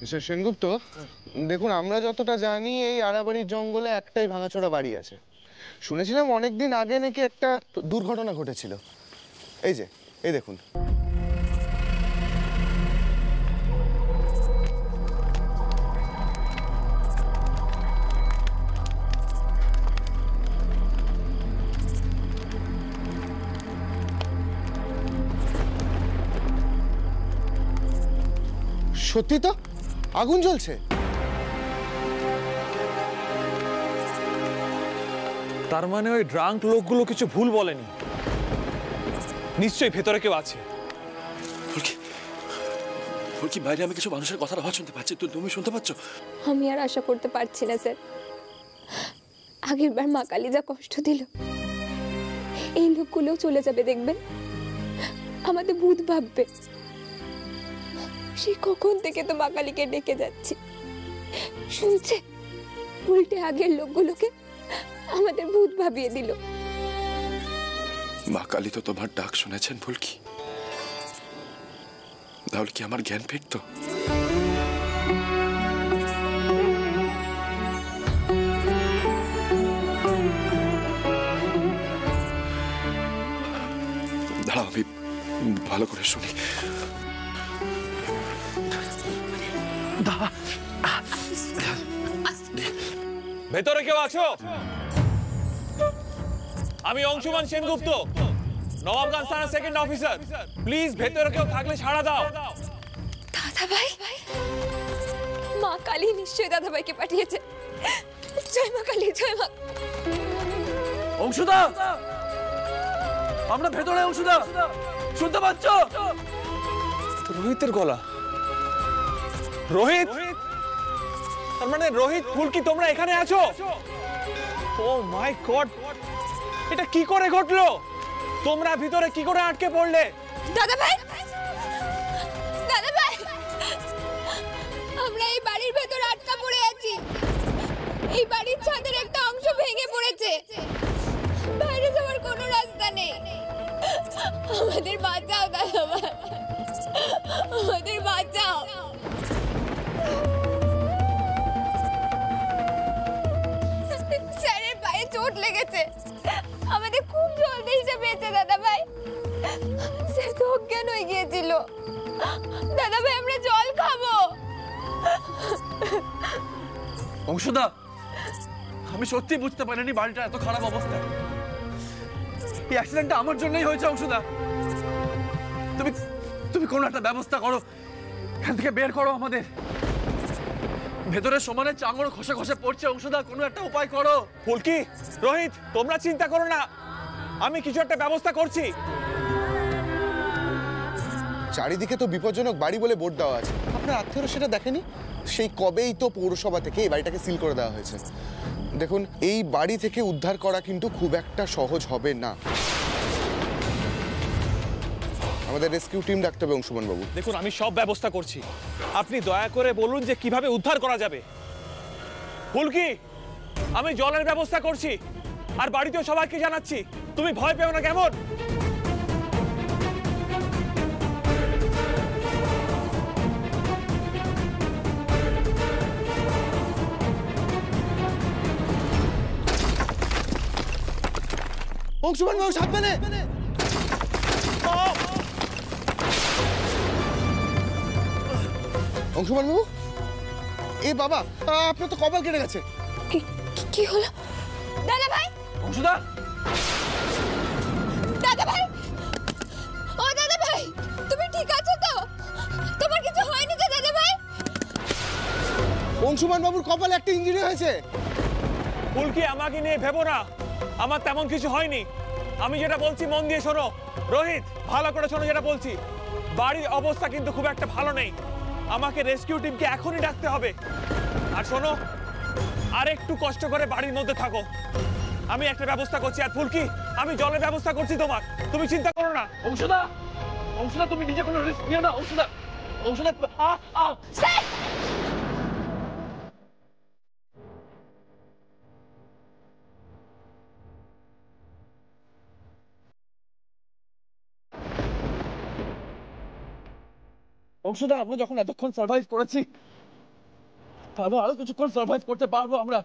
Mister Sengupta, দেখুন আমরা যতটা জানি এই আড়াবাড়ির জঙ্গলে একটাই ভাঙাচোরা বাড়ি আছে। শুনেছিলাম অনেকদিন আগে নাকি একটা দুর্ঘটনা ঘটেছিল। এই যে, এই দেখুন। সত্যি তো, আগুন জ্বলছে। তার মানে ওই ড্রাঙ্ক লোকগুলো কিছু ভুল বলেনি, নিশ্চয়ই ভেতরে কেউ আছে। ফুলকি, বাইরে আমি কিছু মানুষের কথার আওয়াজ শুনতে পাচ্ছি, তুমি শুনতে পাচ্ছ? আমি আর আশা করতে পারছি না স্যার। আগের বার মা কালী যা কষ্ট দিল, এই লোকগুলোও চলে যাবে দেখবেন, আমাদের ভূত ভাববে। সে কখন থেকে তো মা কালীকে ডেকে যাচ্ছি, শুনছে, উল্টে আগের লোকগুলোকে আমাদের ভূত ভাবিয়ে দিল। মা কালী তো তোমার ডাক শুনেছেন ফুলকি, তাহলে কি আমার জ্ঞান ফিরত? দাঁড়াও, আমি ভালো করে শুনি। ভেতরে কেউ আছো? আমি অংশুমান সেনগুপ্ত, নবাবগঞ্জ থানা সেকেন্ড অফিসার। প্লিজ ভেতরে কেউ থাকলে সাড়া দাও। দাদা ভাই, মা কালী নিশ্চয়ই দাদা ভাইকে পাঠিয়েছে। জয় মা কালী, জয় মা। অংশুদা, আমরা ভেতরে। অংশুদা, শুনতে পাচ্ছ? রোহিতের গলা। রোহিত, তার মানে রোহিত, ফুলকি, তোমরা এখানে আছো? ও মাই গড, এটা কি করে ঘটলো? তোমরা ভিতরে কি করে আটকে পড়লে? দাদা ভাই, দাদা ভাই, আমরা এই বাড়ির ভেতর আটকা পড়ে আছি। এই বাড়ির ছাদের একটা অংশ ভেঙে পড়েছে, বাইরে যাওয়ার কোনো রাস্তা নেই। আমাদের বাঁচাও দাদা ভাই, আমাদের বাঁচাও। স্যারের পায়ে চোট লেগেছে, আমাদের খুব জলদি হিসেবে পেয়েছে দাদা ভাই। স্যার তো অজ্ঞান হয়ে গিয়েছিল। দাদা ভাই, আমরা জল খাবো। অংশুদা, আমি সত্যি বুঝতে পারিনি বাড়িটা এত খারাপ অবস্থা। এই অ্যাক্সিডেন্টটা আমার জন্যই হয়েছে। অংশুদা, তুমি তুমি কোনো একটা ব্যবস্থা করো, এখান থেকে বের করো আমাদের। ভেতরে সমানে চাঙড় খসে খসে পড়ছে। অংশুদা, কোনো একটা উপায় করো। ফুলকি, রোহিত, তোমরা চিন্তা করো না, আমি কিছু একটা ব্যবস্থা করছি। চারিদিকে তো বিপজ্জনক বাড়ি বলে বোর্ড দেওয়া আছে, আপনার আত্মীয়রা সেটা দেখেনি? সেই কবেই তো পৌরসভা থেকে এই বাড়িটাকে সিল করে দেওয়া হয়েছে। দেখুন, এই বাড়ি থেকে উদ্ধার করা কিন্তু খুব একটা সহজ হবে না। আমাদের রেস্কিউ টিম ডাকতে হবে অংশুমান বাবু। দেখুন, আমি সব ব্যবস্থা করছি, আপনি দয়া করে বলুন যে কিভাবে উদ্ধার করা যাবে। ফুলকি, আমি জলের ব্যবস্থা করছি, আর বাড়িতেও সবাইকে জানাচ্ছি। তুমি ভয় পেও না, কেমন? অংশুমান বাবু, সাবধানে। অংশুমান বাবু, এ বাবা, আপনার তো কপাল কেটে গেছে। কি হলো দাদা ভাই? অংশুদা, দাদা ভাই, ও দাদা ভাই, তুমি ঠিক আছো তো? তোমার কিছু হয়নি তো দাদা ভাই? অংশুমান বাবুর কপালে একটা ইনজুরি হয়েছে। ফুলকি, আমাকে নিয়ে ভেবো না, আমার তেমন কিছু হয়নি। আমি যেটা বলছি মন দিয়ে শোনো। রোহিত, ভালো করে শোনো যেটা বলছি। বাড়ির অবস্থা কিন্তু খুব একটা ভালো নেই, আমাকে রেস্কিউ টিমকে এখনই ডাকতে হবে। আর শোনো, আর একটু কষ্ট করে বাড়ির মধ্যে থাকো, আমি একটা ব্যবস্থা করছি। আর ফুলকি, আমি জলের ব্যবস্থা করছি তোমার, তুমি চিন্তা করো না। অংশুদা, অংশুদা, তুমি নিজে কোনো রিস্ক নিও না। অংশুদা, অংশুদা, স্যার, অংশুদা, আমরা যখন এতক্ষণ সার্ভাইভ করেছি, পারবো, আরো কিছুক্ষণ সার্ভাইভ করতে পারবো আমরা।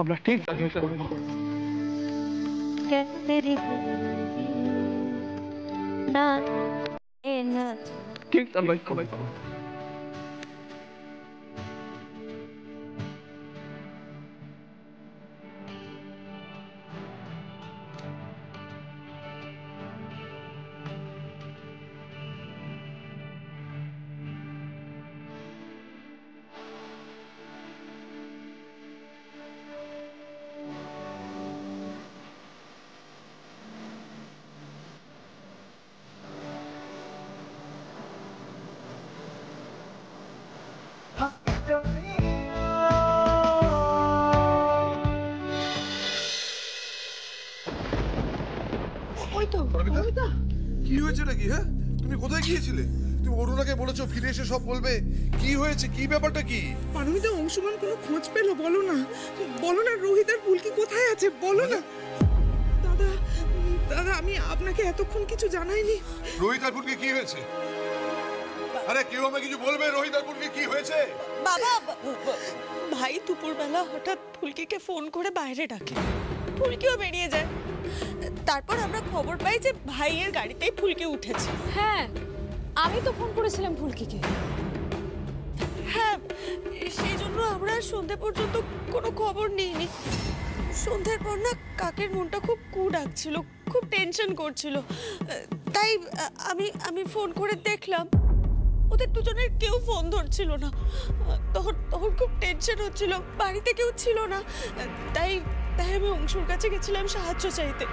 আমরা ঠিক ঠিক সার্ভাইভ করবো। কি হয়েছে নাকি? হ্যাঁ, তুমি কোথায় গিয়েছিলে? তুমি অরুণাকে বলেছো ফিরে এসে সব বলবে। কি হয়েছে, কি ব্যাপারটা কি? পারমিতা অংশুমান কোনো খোঁজ পেলো? বলো না, বলো না রোহিত আর ফুলকি কোথায় আছে, বলো না। দাদা দাদা, আমি আপনাকে এতক্ষণ কিছু জানাইনি। রোহিত আর ফুলকি কি হয়েছে? আরে কেউ আমাকে কিছু বলবে, রোহিত আর ফুলকি কি হয়েছে? বাবা, ভাই দুপুরবেলা হঠাৎ ফুলকিকে ফোন করে বাইরে ডাকে, ফুলকিও বেরিয়ে যায়। তারপর আমরা খবর পাই যে ভাইয়ের গাড়িতেই ফুলকি উঠেছে। হ্যাঁ, আমি তো ফোন করেছিলাম ফুলকিকে। হ্যাঁ, সেই জন্য আমরা সন্ধে পর্যন্ত কোনো খবর নিইনি। সন্ধ্যের পর না কাকের মনটা খুব ডাকছিল, খুব টেনশন করছিল। তাই আমি ফোন করে দেখলাম ওদের দুজনের কেউ ফোন ধরছিল না। তখন খুব টেনশন হচ্ছিল, বাড়িতে কেউ ছিল না। তাই আমি অংশুর কাছে গেছিলাম সাহায্য চাইতে।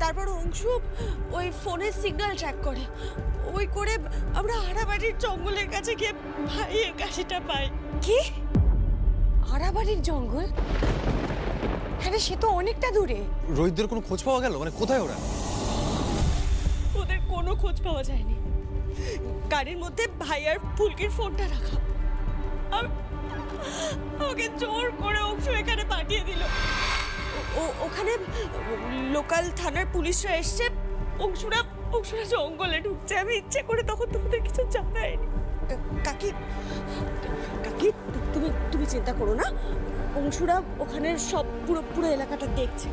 তারপর অংশু ওই ফোনের সিগন্যাল ট্র্যাক করে, ওই করে আমরা আড়াবাড়ির জঙ্গলের কাছে গিয়ে ভাইয়ের গাড়িটা পাই। কি? আড়াবাড়ির জঙ্গল? হ্যাঁ, সে তো অনেকটা দূরে। রোহিতদের কোনো খোঁজ পাওয়া গেল? মানে কোথায় ওরা? ওদের কোনো খোঁজ পাওয়া যায়নি। গাড়ির মধ্যে ভাই আর ফুলকির ফোনটা রাখা। ওকে জোর করে অংশ এখানে পাঠিয়ে দিল। ওখানে লোকাল থানার পুলিশরা এসছে। অংশুরা জঙ্গলে ঢুকছে। আমি ইচ্ছে করে তখন তোমাদের কিছু জানাইনি। কাকি তুমি চিন্তা করো না, অংশুরা ওখানে সব পুরো এলাকাটা দেখছে।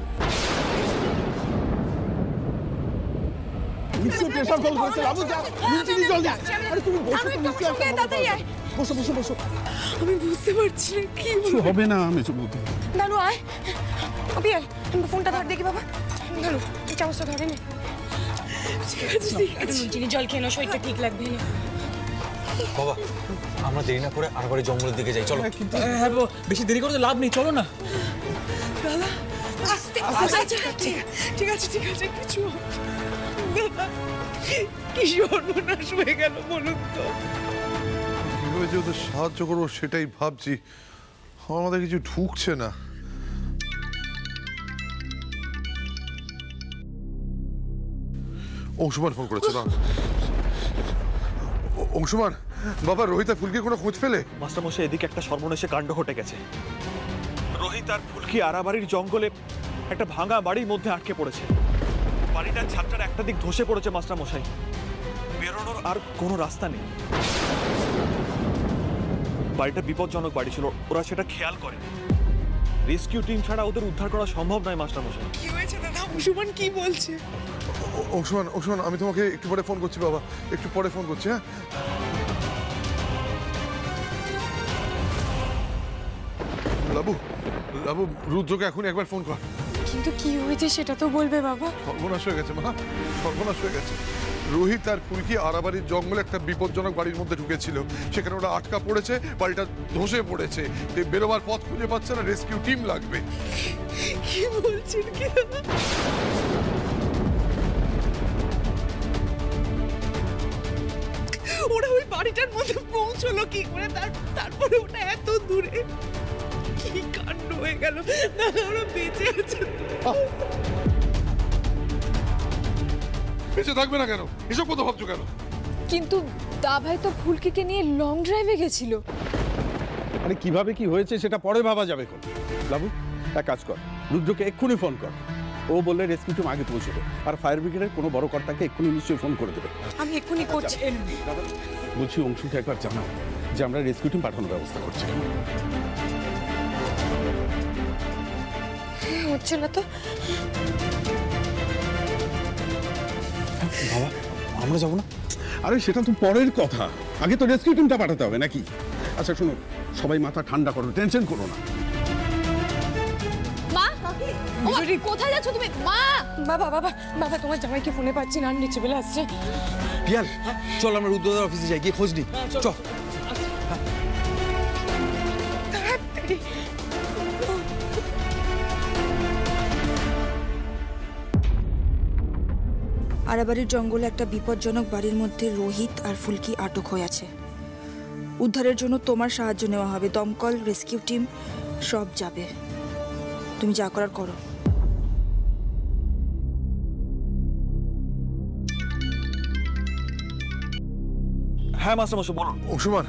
আমি বুঝতে পারছি না কি হবে না, আমি বলতে নানু আয়, অবি আয়, তুমি ফোনটা ধর দেখি বাবা। নানু চামচটা ধরে নে। ঠিক আছে, চিনি জল খেয়ে নাও, শরীরটা ঠিক লাগবে না। বাবা, আমরা দেরি না করে আরবারে জঙ্গলের দিকে যাই, চলো। হ্যাঁ, বেশি দেরি করতে লাভ নেই, চলো না। দাদা আস্তে আস্তে। ঠিক আছে কিছু দাদা, কি সর্বনাশ হয়ে গেল বলুন তো। কিভাবে যে ওদের সাহায্য করবো সেটাই ভাবছি, আমাদের কিছু ঢুকছে না। অংশুমান ফোন করেছে না? অংশুমান, বাবা রোহিত আর ফুলকির কোনো খোঁজ পেলে? মাস্টারমশাই, এদিকে একটা সর্বনেশে কাণ্ড ঘটে গেছে। রোহিত আর ফুলকি আড়াবাড়ির জঙ্গলে একটা ভাঙা বাড়ির মধ্যে আটকে পড়েছে। বাড়িটার ছাদটার একটা দিক ধসে পড়েছে মাস্টারমশাই, বেরোনোর আর কোনো রাস্তা নেই। বাড়িটা বিপজ্জনক বাড়ি ছিল, ওরা সেটা খেয়াল করে। রেস্কিউ টিম ছাড়া ওদের উদ্ধার করা সম্ভব নয় মাস্টারমশাই। কি হয়েছে দাদা? অংশুমান কি বলছে? অংশুমান, আমি তোমাকে একটু পরে ফোন করছি বাবা, একটু পরে ফোন করছি। হ্যাঁ, লাবু রুদ্রকে এখন একবার ফোন কর। কিন্তু কি হয়েছে সেটা তো বলবে বাবা। সর্বনাশ হয়ে গেছে মা, সর্বনাশ হয়ে গেছে। রোহিত আর ফুলকি আড়াবাড়ির জঙ্গলে একটা বিপজ্জনক বাড়ির মধ্যে ঢুকেছিল, সেখানে ওরা আটকা পড়েছে, বাড়িটা ধসে পড়েছে। বেরোবার পথ খুঁজে পাচ্ছে না, রেস্কিউ টিম লাগবে। কি বলছেন কি দাদা? ওরা ওই বাড়িটার মধ্যে পৌঁছলো কি করে? তারপরে ওটা এত দূরে, কি কাণ্ড হয়ে গেল। দাদা ওরা বেঁচে আছে? বেঁচে থাকবে না কেন? এসব কথা ভাবছো কেন? কিন্তু দা ভাই তো ফুলকিকে নিয়ে লং ড্রাইভে গেছিল। আরে কিভাবে কি হয়েছে সেটা পরে ভাবা যাবে। লাবু, এক কাজ কর, রুদ্রকে এক্ষুনি ফোন কর। ও বললে রেস্কিউ টিম আগে পৌঁছবে, আর ফায়ার ব্রিগেডের কোনো বড় কর্তাকে এক্ষুনি নিশ্চয়ই ফোন করে দেবে। আমি এক্ষুনি করছি। বলছি অংশুকে একবার জানাও যে আমরা রেস্কিউ টিম পাঠানোর ব্যবস্থা করছি। হচ্ছে না তো। বাবা আমরা যাবো না? আরে সেটা তো পরের কথা, আগে তো রেস্কিউ টিমটা পাঠাতে হবে নাকি? আচ্ছা শোনো, সবাই মাথা ঠান্ডা করো, টেনশন করো না। মা, ও মা, কোথায় যাচ্ছ তুমি? মা, বাবা বাবা বাবা, তোমার জামাইকে ফোনে পাচ্ছি না, নিচে বেলা আসছে। পিয়াল চল আমরা রুদ্রদার অফিসে যাই, গিয়ে খোঁজ নিই। চল। তাড়াতাড়ি। আরাবাড়ির জঙ্গলে একটা বিপজ্জনক বাড়ির মধ্যে রোহিত আর ফুলকি আটক হয়ে আছে। উদ্ধারের জন্য তোমার সাহায্য নেওয়া হবে, দমকল, রেস্কিউ টিম সব যাবে। তুমি যা করার করো। হ্যাঁ মাস্টারমশাই বলুন। অংশুমান,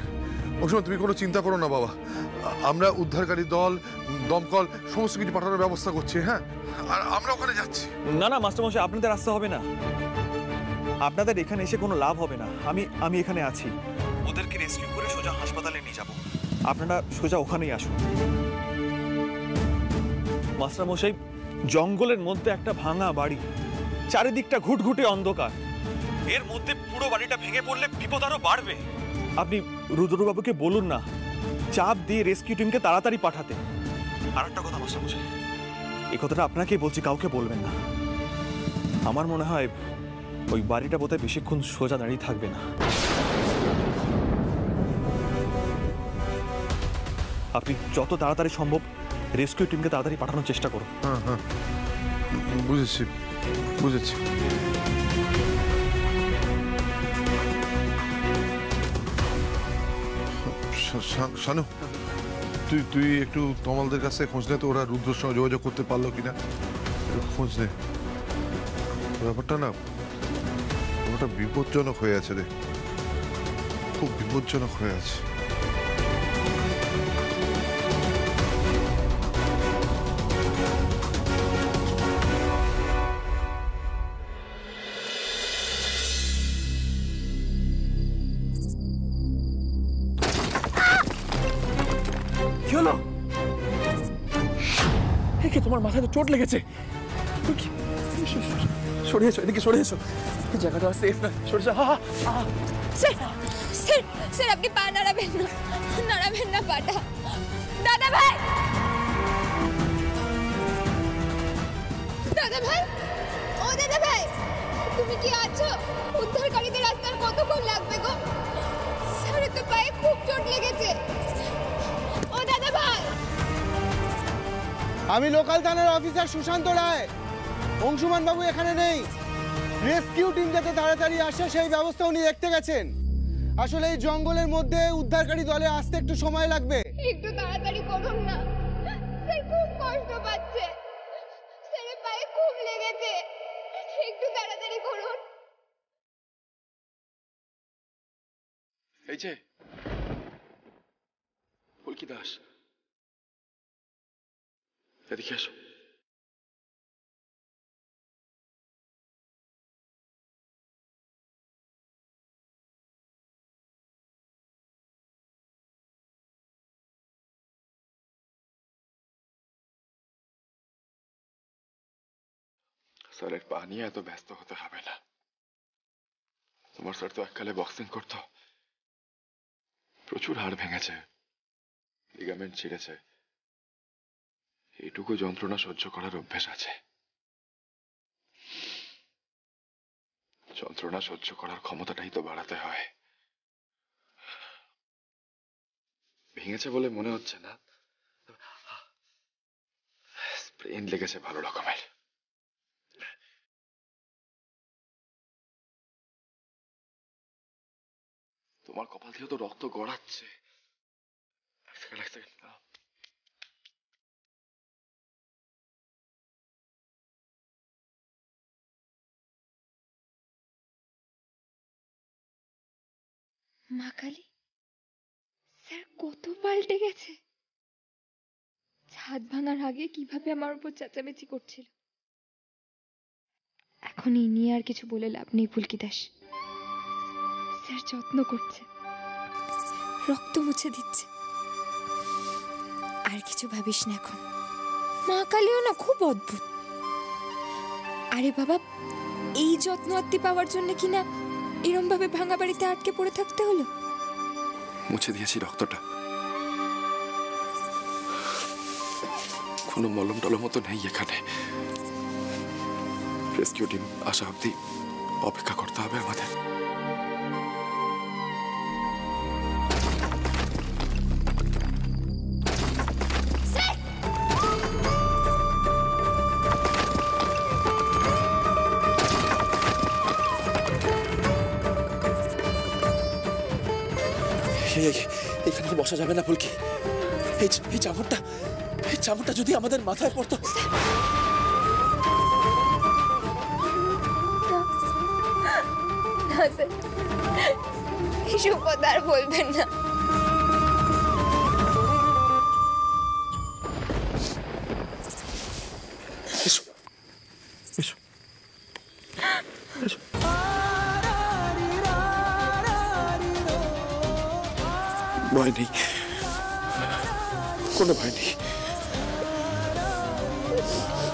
অংশুমান তুমি কোনো চিন্তা করো না বাবা, আমরা উদ্ধারকারী দল, দমকল সমস্ত কিছু পাঠানোর ব্যবস্থা করছি। হ্যাঁ, আর আমরা ওখানে যাচ্ছি। না না মাস্টারমশাই, আপনাদের আসতে হবে না। আপনাদের এখানে এসে কোনো লাভ হবে না। আমি এখানে আছি। ওদেরকে রেস্কিউ করে সোজা হাসপাতালে নিয়ে যাব। আপনারা সোজা ওখানেই আসুন। মাস্টারমশাই, জঙ্গলের মধ্যে একটা ভাঙা বাড়ি, চারিদিকটা ঘুটঘুটে অন্ধকার, এর মধ্যে পুরো বাড়িটা ভেঙে পড়লে বিপদ আরো বাড়বে। আপনি রুদ্রবাবুকে বলুন না চাপ দিয়ে রেস্কিউ টিমকে তাড়াতাড়ি পাঠাতে। আর একটা কথা মাস্টারমশাই, এই কথাটা আপনাকেই বলছি, কাউকে বলবেন না। আমার মনে হয় ওই বাড়িটা বোধহয় বেশিক্ষণ সোজা দাঁড়িয়ে থাকবে না। আপনি যত তাড়াতাড়ি সম্ভব রেস্কিউ টিমকে তাড়াতাড়ি পাঠানোর চেষ্টা করুন। হ্যাঁ হ্যাঁ, বুঝেছি বুঝেছি। শানু, তুই একটু তমালদের কাছে খোঁজ নে তো, ওরা রুদ্রর সঙ্গে যোগাযোগ করতে পারলো কিনা, খোঁজ নে। ব্যাপারটা না, ওটা বিপজ্জনক হয়ে আছে রে, খুব বিপজ্জনক হয়ে আছে। কি হলো? তোমার মাথায় তো চোট লেগেছে। সরে এসো, এদিকে সরে এসো, জায়গাটা সেফ না। সরে এসো। স্যার স্যার স্যার, আপনি পা নাড়াবেন না, নাড়াবেন না পাটা। দাদা ভাই, দাদা ভাই, ও দাদা ভাই, তুমি কি আছো? উদ্ধারকারীদের রাস্তার কতক্ষণ লাগবে গো? স্যার তো পায়ে খুব চোট লেগেছে। ও দাদা ভাই। আমি লোকাল থানার অফিসার সুশান্ত রায়। অংশুমান বাবু এখানে নেই। রেস্কিউ টিম যাতে তাড়াতাড়ি আসে সেই ব্যবস্থা উনি দেখতে গেছেন। আসলে এই জঙ্গলের মধ্যে উদ্ধারকারী দলে আসতে একটু সময় লাগবে। একটু তাড়াতাড়ি করুন না, স্যার খুব কষ্ট পাচ্ছে, স্যারের পায়ে খুব লেগেছে, একটু তাড়াতাড়ি করুন। এই যে ফুলকি দাস, এদিকে আসো। স্যারের পা নিয়ে এত ব্যস্ত হতে হবে না। তোমার স্যার তো এককালে বক্সিং করতো, প্রচুর হাড় ভেঙেছে, লিগামেন্ট ছিঁড়েছে, এইটুকু যন্ত্রণা সহ্য করার অভ্যেস আছে। যন্ত্রণা সহ্য করার ক্ষমতাটাই তো বাড়াতে হয়। ভেঙেছে বলে মনে হচ্ছে না, স্প্রেন লেগেছে ভালো রকমের। তোমার কপাল দিয়ে তো রক্ত গড়াচ্ছে। এক সেকেন্ড। মা কালী, স্যার কত পাল্টে গেছে। ছাদ ভাঙার আগে কিভাবে আমার উপর চেঁচামেচি করছিল, এখন এই নিয়ে আর কিছু বলে লাভ নেই ফুলকি দাস। স্যার যত্ন করছে, রক্ত মুছে দিচ্ছে। আর কিছু ভাবিস না এখন। মা কালীও না খুব অদ্ভুত। আরে বাবা, এই যত্ন আত্তি পাওয়ার জন্য কিনা এরম ভাবে ভাঙা বাড়িতে আটকে পড়ে থাকতে হলো। মুছে দিয়েছি রক্তটা, কোনো মলম টলম মতো নেই এখানে। রেস্কিউ টিম আসা অব্দি অপেক্ষা করতে হবে আমাদের। এখানে বসা যাবে না ফুলকি। এই চামড়টা যদি আমাদের মাথায় পড়তো। এসব কথা আর বলবেন না। ভয় নেই, কোনো ভয় নেই,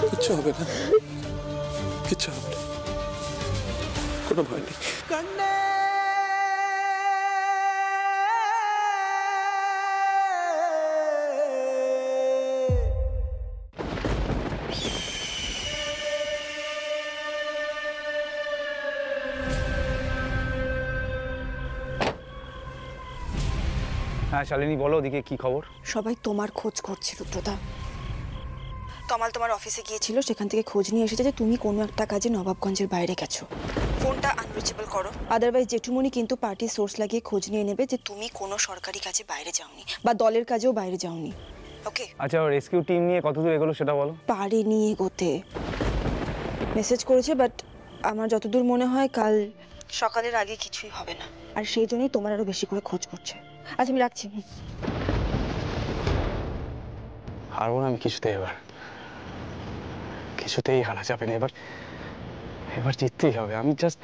কিচ্ছু হবে না, কিচ্ছু হবে না, কোনো ভয় নেই। হ্যাঁ শালিনী, বলো ওদিকে কি খবর? সবাই তোমার খোঁজ করছে রুদ্রদা। তমাল তোমার অফিসে গিয়েছিল, সেখান থেকে খোঁজ নিয়ে এসেছে যে তুমি কোনো একটা কাজে নবাবগঞ্জের বাইরে গেছো। ফোনটা আনরিচেবল করো, আদারওয়াইজ জেঠুমনি কিন্তু পার্টির সোর্স লাগিয়ে খোঁজ নিয়ে নেবে যে তুমি কোনো সরকারি কাজে বাইরে যাওনি বা দলের কাজেও বাইরে যাওনি। ওকে? আচ্ছা, রেস্কিউ টিম নিয়ে কতদূর এগোলো সেটা বলো। পারেনি এগোতে, মেসেজ করেছে, বাট আমার যতদূর মনে হয় কাল সকালের আগে কিছুই হবে না, আর সেই জন্যই তোমার আরো বেশি করে খোঁজ করছে। আচ্ছা, আমি রাখছি। হারবো না আমি কিছুতেই, এবার কিছুতেই হারা যাবে না। এবার জিততেই হবে। আমি জাস্ট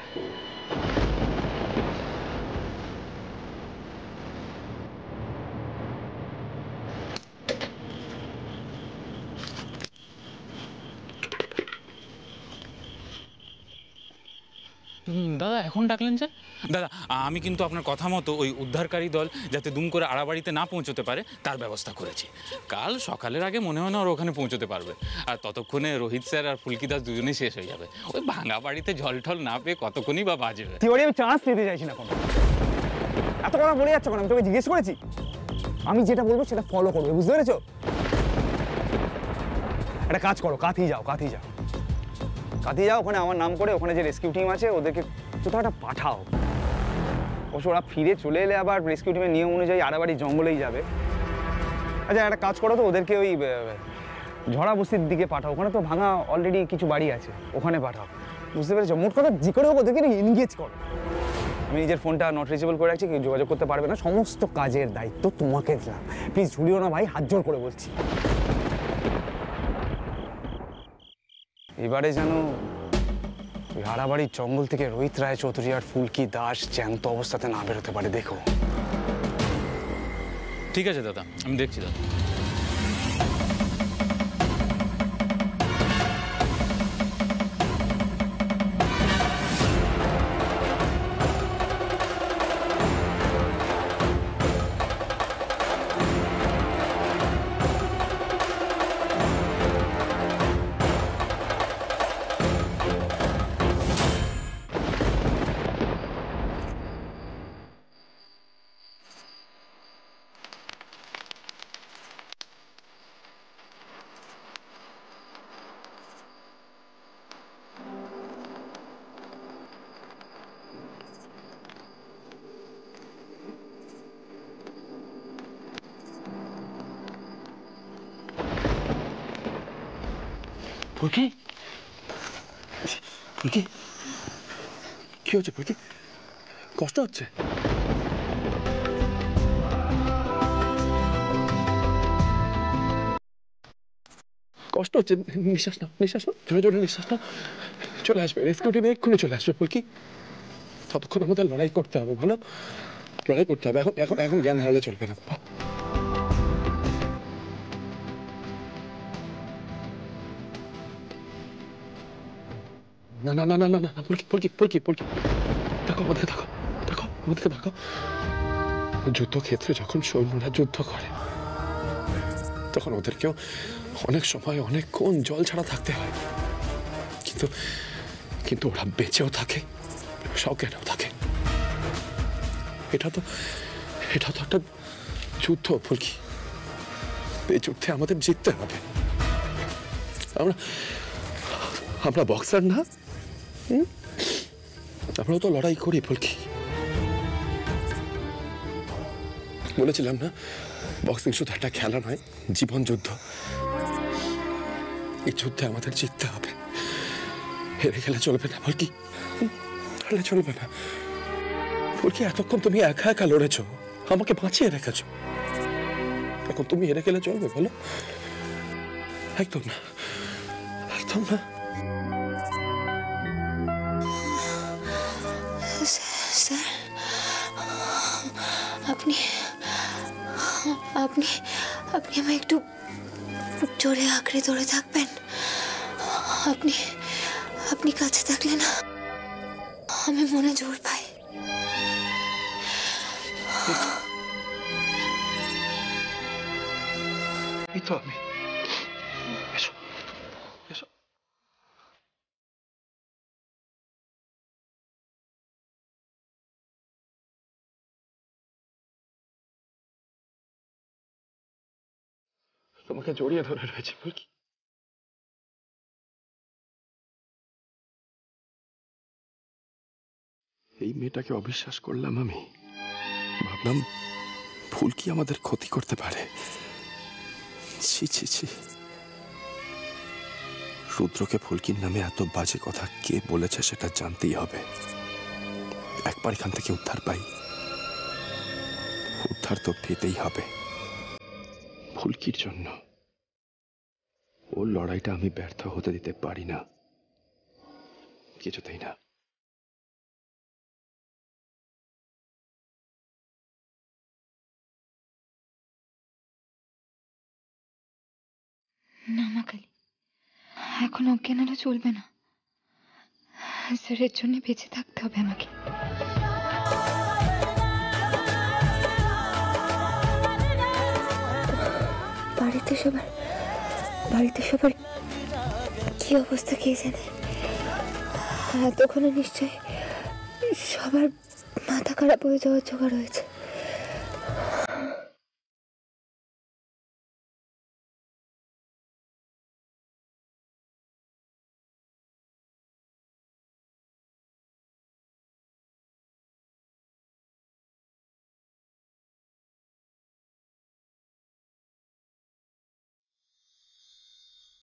দাদা এখন ডাকলেন যে? দাদা আমি কিন্তু আপনার কথা মতো ওই উদ্ধারকারী দল যাতে দুম করে আড়াবাড়িতে না পৌঁছতে পারে তার ব্যবস্থা করেছি। কাল সকালের আগে মনে হয় না ওরা ওখানে পৌঁছতে পারবে, আর ততক্ষণে রোহিত স্যার আর ফুলকি দাস দুজনেই শেষ হয়ে যাবে। ওই ভাঙা বাড়িতে জল টল না পেয়ে কতক্ষণই বা বাজবে। আমি চান্স নিতে চাইছি না, কোনো এত কথা বলে যাচ্ছ কেন? আমি তোকে জিজ্ঞেস করেছি, আমি যেটা বলবো সেটা ফলো করবে, বুঝতে পেরেছো? একটা কাজ করো, কাঁথি যাও, ওখানে আমার নাম করে ওখানে যে রেস্কিউ টিম আছে ওদেরকে কোথাও একটা পাঠাও। অবশ্য ওরা ফিরে চলে এলে আবার রেস্কিউ টিমের নিয়ম অনুযায়ী আড়াবাড়ি জঙ্গলেই যাবে। আচ্ছা, একটা কাজ করো তো, ওদেরকে ওই ঝড়া বস্তির দিকে পাঠাও, ওখানে তো ভাঙা অলরেডি কিছু বাড়ি আছে, ওখানে পাঠাও, বুঝতে পেরেছো? মোট কথা যে করে হোক ওদেরকে এনগেজ করো। আমি নিজের ফোনটা নট রিচেবল করে রাখছি, কেউ যোগাযোগ করতে পারবে না, সমস্ত কাজের দায়িত্ব তোমাকে দিলাম। প্লিজ ঝুলিও না ভাই, হাত জোর করে বলছি। এবারে যেন ওই আড়াবাড়ির জঙ্গল থেকে রোহিত রায় চৌধুরী আর ফুলকি দাস জ্যান্ত অবস্থাতে না বেরোতে পারে, দেখো। ঠিক আছে দাদা, আমি দেখছি দাদা। ফুলকি, কি হচ্ছে ফুলকি? কষ্ট হচ্ছে? কষ্ট হচ্ছে, নিঃশ্বাস নাও, জোরে জোরে নিঃশ্বাস নাও। চলে আসবে, রেস্কিউ টিম এক্ষুনি চলে আসবে ফুলকি। ততক্ষণ আমাদের লড়াই করতে হবে, বলো? লড়াই করতে হবে, এখন এখন এখন জ্ঞান হারালে চলবে না। না না না না না না, ফুলকি ফুলকি ফুলকি ফুলকি, দেখো আমাদের, দেখো দেখো আমাদেরকে দেখো। যুদ্ধক্ষেত্রে যখন সৈন্যরা যুদ্ধ করে তখন ওদেরকেও অনেক সময় অনেকক্ষণ জল ছাড়া থাকতে হয়, কিন্তু কিন্তু ওরা বেঁচেও থাকে, সজ্ঞানেও থাকে। এটা তো একটা যুদ্ধ ফুলকি, এই যুদ্ধে আমাদের জিততে হবে। আমরা বক্সার না, আমরাও তো লড়াই করি ফুলকি। বলেছিলাম না, বক্সিং শুধু একটা খেলা নয়, জীবন যুদ্ধ। এই যুদ্ধে আমাদের জিততে হবে, হেরে গেলে চলবে না ফুলকি, হারলে চলবে না ফুলকি। এতক্ষণ তুমি একা একা লড়েছ, আমাকে বাঁচিয়ে রেখেছ, এখন তুমি হেরে গেলে চলবে বলো? একদম না, একদম না। স্যার, আপনি আপনি আপনি আমায় একটু জোরে আঁকড়ে ধরে থাকবেন? আপনি আপনি কাছে থাকলে না আমি মনে জোর পাই। এই তো আমি, এসো এসো। তোমাকে জড়িয়ে ধরে রয়েছে ফুলকি। এই মেয়েটাকে অবিশ্বাস করলাম আমি, ভাবলাম ফুলকি আমাদের ক্ষতি করতে পারে। ছি ছি ছি, রুদ্রকে ফুলকির নামে এত বাজে কথা কে বলেছে সেটা জানতেই হবে। একবার এখান থেকে উদ্ধার পাই, উদ্ধার তো পেতেই হবে ফুলকির জন্য। ওর লড়াইটা আমি ব্যর্থ হতে দিতে পারি না, কিছুতেই না। না মা কালী, এখন অজ্ঞান হলে চলবে না, স্যারের জন্য বেঁচে থাকতে হবে আমাকে। বাড়িতে সবার কি অবস্থা কে জানে। এতক্ষণে নিশ্চয়ই সবার মাথা খারাপ হয়ে যাওয়ার জোগাড় হয়েছে।